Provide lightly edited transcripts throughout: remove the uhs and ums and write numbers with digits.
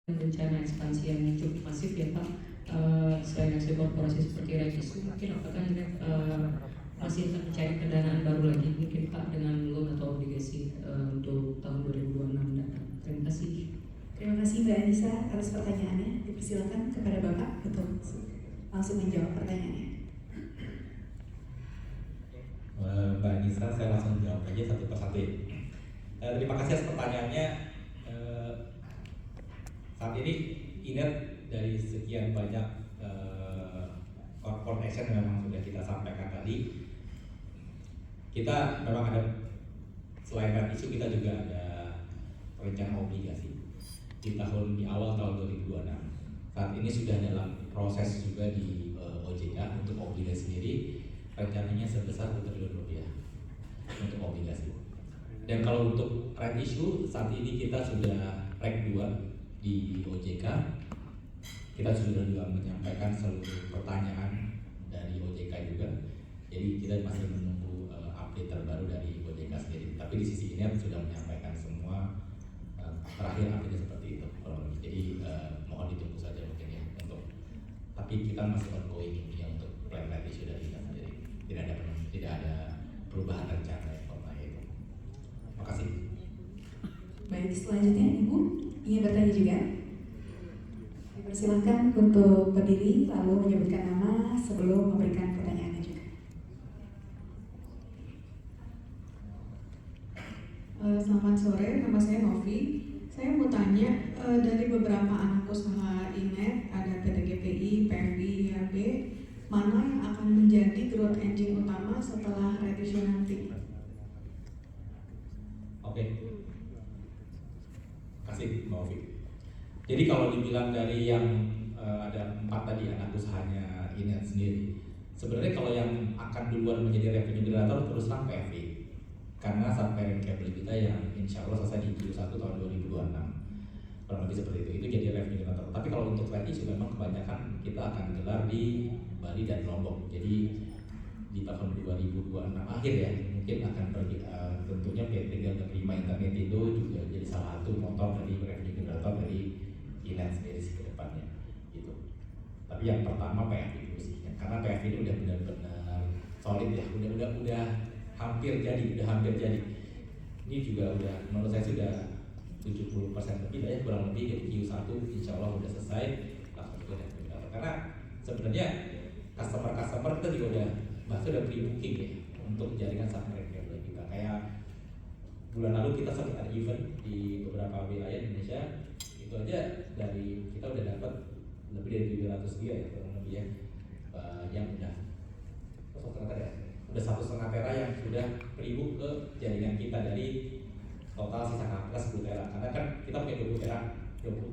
rencana ekspansi yang cukup masif ya Pak, selain aksi korporasi seperti revisi, mungkin apakah masih akan mencari pendanaan baru lagi mungkin Pak dengan loan atau obligasi untuk tahun 2026 mendatang? Terima kasih. Terima kasih Mbak Anissa atas pertanyaannya. Dipersilakan kepada Bapak untuk langsung menjawab pertanyaannya. Mbak Anissa, saya langsung jawab aja satu persatu. Terima kasih atas pertanyaannya. Saat ini Inet dari sekian banyak corporate action yang memang sudah kita sampaikan tadi, kita memang ada, selain red issue, kita juga ada rencana obligasi di awal tahun 2026. Saat ini sudah dalam proses juga di OJK untuk obligasi sendiri, rencananya sebesar 1 triliun rupiah untuk obligasi. Dan kalau untuk red issue, saat ini kita sudah rank 2 di OJK. Kita sudah juga menyampaikan seluruh pertanyaan dari OJK juga. Jadi kita masih menunggu update terbaru dari OJK sendiri. Tapi di sisi ini sudah menyampaikan semua terakhir update seperti itu. Jadi mohon ditunggu saja mungkin ya untuk. Tapi kita masih ongoing ya untuk plan issue dari kita sendiri. Tidak ada perubahan rencana yang itu. Terima kasih. Baik, selanjutnya Ibu ingin bertanya juga. Dipersilakan untuk berdiri lalu menyebutkan nama sebelum memberikan pertanyaannya juga. Selamat sore, nama saya Novi. Saya mau tanya, dari beberapa anak usaha Inet, ada PT GPI, PFI, IHB, mana yang akan menjadi growth engine utama setelah revisi nanti? Oke. Kasih Mbak Ovi. Jadi kalau dibilang dari yang ada 4 tadi anak usahanya Inet sendiri, sebenarnya kalau yang akan duluan menjadi revenue generator terus terang PFI, karena subparent cable kita yang insya Allah selesai di Q1 tahun 2026, kurang lebih seperti itu jadi revenue generator. Tapi kalau untuk trade issue memang kebanyakan kita akan gelar di Bali dan Lombok. Jadi di tahun 2026 akhir ya mungkin akan pergi, tentunya PT Delta Prima Internet itu juga jadi salah satu motor dari revenue generator dari Inet sendiri ke depannya gitu. Tapi yang pertama PFI dulu sih, karena PFI ini udah benar-benar solid ya, udah hampir jadi. Ini juga udah menurut saya sudah 70% lebih lah ya, kurang lebih dari Q1 insya Allah udah selesai langsung ke revenue generator. Karena sebenarnya customer kita juga udah udah pre-booking ya untuk jaringan submarine cable kita. Kayak bulan lalu kita sempat ada event di beberapa wilayah Indonesia, itu aja dari kita udah dapat lebih dari 700 giga ya kurang lebih ya, yang udah 1,5 tera yang sudah pre-book ke jaringan kita dari total sisa kapasitas 10 tera. Karena kan kita punya 20 tera,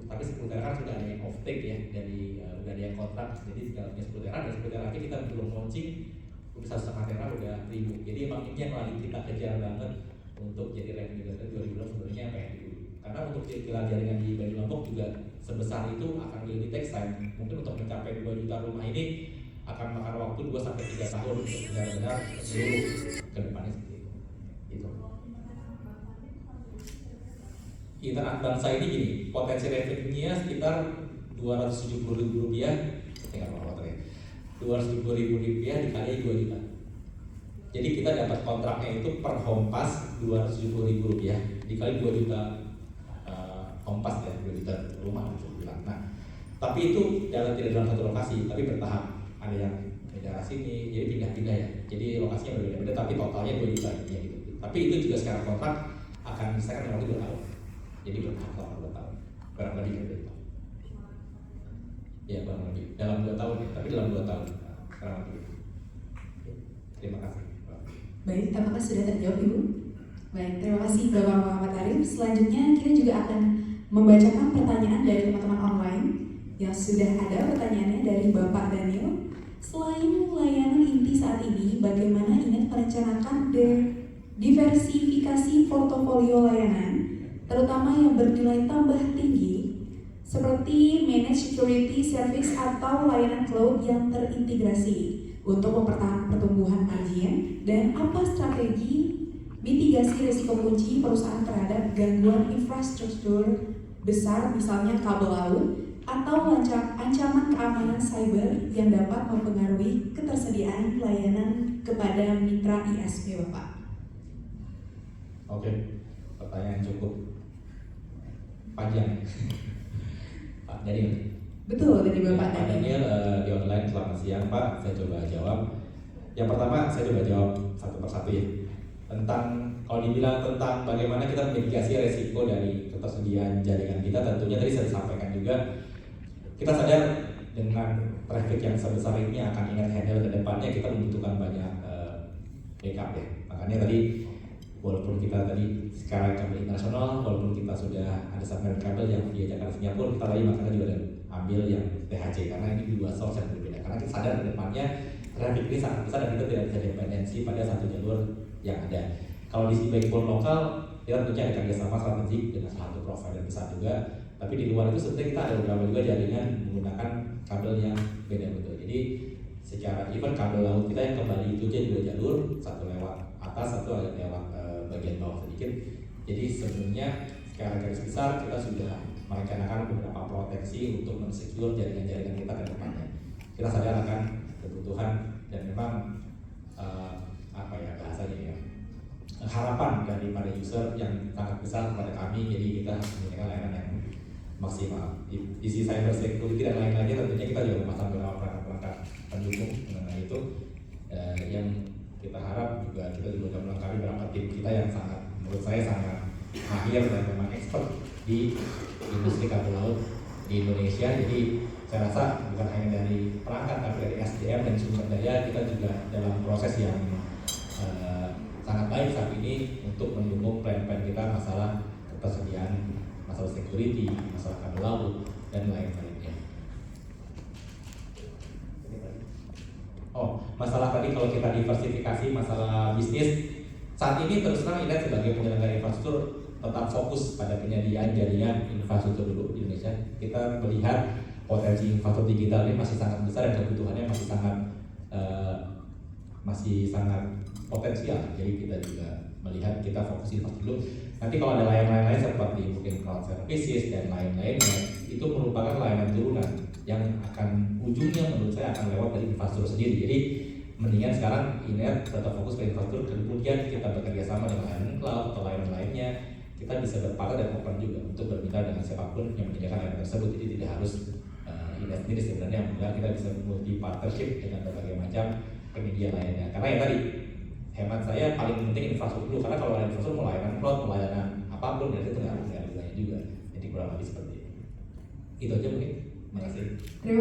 tapi 10 tera kan sudah ada yang off take ya, dari udah ada yang kontrak, jadi tinggal punya 10 tera dan 10 tera lagi kita belum launching, udah 1,5 tera udah pre-book. Jadi emang ini yang lagi kita kejar banget untuk jadi revenue generator 2020 sebenarnya PFI dulu. Karena untuk kilar jaringan di Bali Lombok juga sebesar itu akan lebih take time. Mungkin untuk mencapai 2 juta rumah ini akan makan waktu 2-3 tahun untuk benar-benar seluruh ke depannya seperti itu. Gitu. Internet bangsa ini gini, potensi revenue-nya sekitar 270 ribu rupiah, tinggal motor ya, 270 ribu rupiah dikali 2 juta. Jadi kita dapat kontraknya itu per home pass 270 ribu rupiah dikali 2 juta home pass ya, 2 juta rumah bisa bilang. Nah, tapi itu tidak dalam satu lokasi, tapi bertahap. Ada yang di daerah sini, jadi pindah-pindah ya. Jadi lokasinya berbeda-beda, tapi totalnya 2 juta gitu. Tapi itu juga secara kontrak akan diselesaikan dalam 2 tahun. Jadi bertahap selama 2 tahun, kurang lebih gitu. Ya kurang lebih dalam 2 tahun ya, tapi dalam 2 tahun kurang lebih. Terima kasih. Baik, apakah sudah terjawab Ibu? Baik, terima kasih Bapak Muhammad Arif. Selanjutnya kita juga akan membacakan pertanyaan dari teman-teman online yang sudah ada. Pertanyaannya dari Bapak Daniel. Selain layanan inti saat ini, bagaimana Inet merencanakan diversifikasi portofolio layanan, terutama yang bernilai tambah tinggi, seperti managed security service atau layanan cloud yang terintegrasi untuk mempertahankan pertumbuhan margin, dan apa strategi mitigasi risiko kunci perusahaan terhadap gangguan infrastruktur besar, misalnya kabel laut, atau ancaman keamanan cyber yang dapat mempengaruhi ketersediaan layanan kepada mitra ISP, Bapak? Oke, pertanyaan cukup panjang. Pak Daniel. Betul, dari Bapak Pak Daniel di online, selamat siang Pak, saya coba jawab. Yang pertama saya coba jawab satu persatu ya. Tentang, kalau dibilang tentang bagaimana kita mitigasi resiko dari ketersediaan jaringan kita, tentunya tadi saya sampaikan juga, kita sadar dengan traffic yang sebesar ini akan ingat handle ke depannya kita membutuhkan banyak backup ya. Makanya tadi walaupun kita tadi sekarang kabel internasional, walaupun kita sudah ada submarine kabel yang via Jakarta Singapura, kita tadi makanya juga ada ambil yang THC karena ini dua source yang berbeda. Karena kita sadar ke depannya traffic ini sangat besar dan kita tidak bisa dependensi pada satu jalur yang ada. Kalau di backbone lokal, kita tentunya ada kerjasama strategik dengan salah satu provider besar juga. Tapi di luar itu sebenarnya kita ada beberapa juga jaringan menggunakan kabel yang beda betul. Jadi secara even kabel laut kita yang kembali itu jadi dua jalur, satu lewat atas, satu lewat bagian bawah sedikit. Jadi sebenarnya secara garis besar kita sudah merencanakan beberapa proteksi untuk mensecure jaringan-jaringan kita ke depannya. Kita sadar akan kebutuhan dan memang apa ya bahasanya ya, harapan daripada user yang sangat besar kepada kami. Jadi kita harus memberikan layanan yang maksimal. Di sisi cyber security dan lain-lainnya tentunya kita juga memasang beberapa perangkat pendukung mengenai itu yang kita harap juga kita juga melengkapi beberapa tim kita yang sangat, menurut saya sangat mahir dan memang expert di industri kabel laut di Indonesia. Jadi saya rasa bukan hanya dari perangkat tapi dari SDM dan sumber daya kita juga dalam proses yang sangat baik saat ini untuk mendukung plan-plan kita masalah ketersediaan, masalah security, masalah kabel laut dan lain-lainnya. Oh, masalah tadi kalau kita diversifikasi masalah bisnis, saat ini terus terang Inet sebagai penyelenggara infrastruktur tetap fokus pada penyediaan jaringan infrastruktur dulu di Indonesia. Kita melihat potensi infrastruktur digital ini masih sangat besar dan kebutuhannya masih sangat potensial. Jadi kita juga melihat kita fokus infrastruktur dulu. Nanti kalau ada layanan lain seperti mungkin cloud services dan lain-lainnya, itu merupakan layanan turunan yang akan ujungnya menurut saya akan lewat dari infrastruktur sendiri. Jadi mendingan sekarang Inet tetap fokus ke infrastruktur, kemudian kita bekerja sama dengan layanan cloud atau layanan lainnya. Kita bisa berpartner dan open juga untuk bermitra dengan siapapun yang menyediakan layanan tersebut. Jadi tidak harus Inet sendiri sebenarnya, mudah kita bisa multi partnership dengan berbagai macam penyedia lainnya. Karena ya tadi hemat saya paling penting infrastruktur dulu, karena kalau ada infrastruktur mau layanan cloud, mau layanan apapun, dan itu nggak ada gunanya juga. Jadi kurang lebih seperti itu. Itu aja mungkin.